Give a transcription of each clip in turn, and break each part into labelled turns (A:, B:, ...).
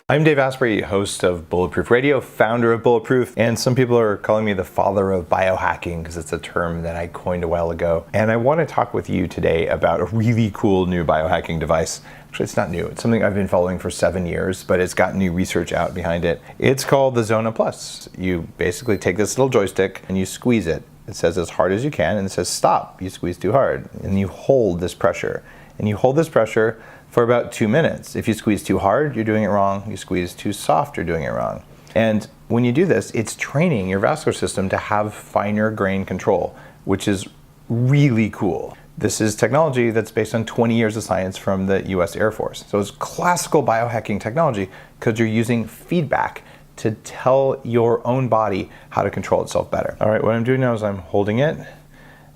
A: I'm Dave Asprey, host of Bulletproof Radio, founder of Bulletproof, and some people are calling me the father of biohacking because it's a term that I coined a while ago. And I want to talk with you today about a really cool new biohacking device. Actually, it's not new. It's something I've been following for 7 years, but it's got new research out behind it. It's called the Zona Plus. You basically take this little joystick and you squeeze it. It says as hard as you can, and it says stop, you squeeze too hard. And you hold this pressure. And you hold this pressure for about 2 minutes. If you squeeze too hard, you're doing it wrong. You squeeze too soft, you're doing it wrong. And when you do this, it's training your vascular system to have finer grain control, which is really cool. This is technology that's based on 20 years of science from the US Air Force. So it's classical biohacking technology because you're using feedback to tell your own body how to control itself better. All right, what I'm doing now is I'm holding it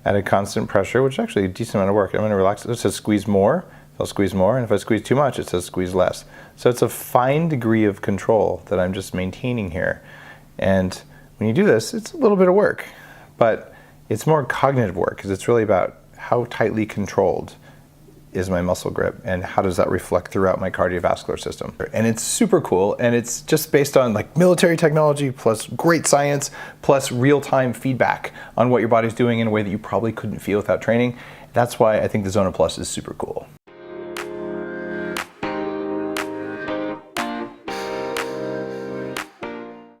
A: at a constant pressure, which is actually a decent amount of work. I'm gonna relax it. It says squeeze more. I'll squeeze more, and if I squeeze too much, it says squeeze less. So it's a fine degree of control that I'm just maintaining here. And when you do this, it's a little bit of work, but it's more cognitive work because it's really about how tightly controlled is my muscle grip and how does that reflect throughout my cardiovascular system. And it's super cool, and it's just based on like military technology plus great science plus real-time feedback on what your body's doing in a way that you probably couldn't feel without training. That's why I think the Zona Plus is super cool.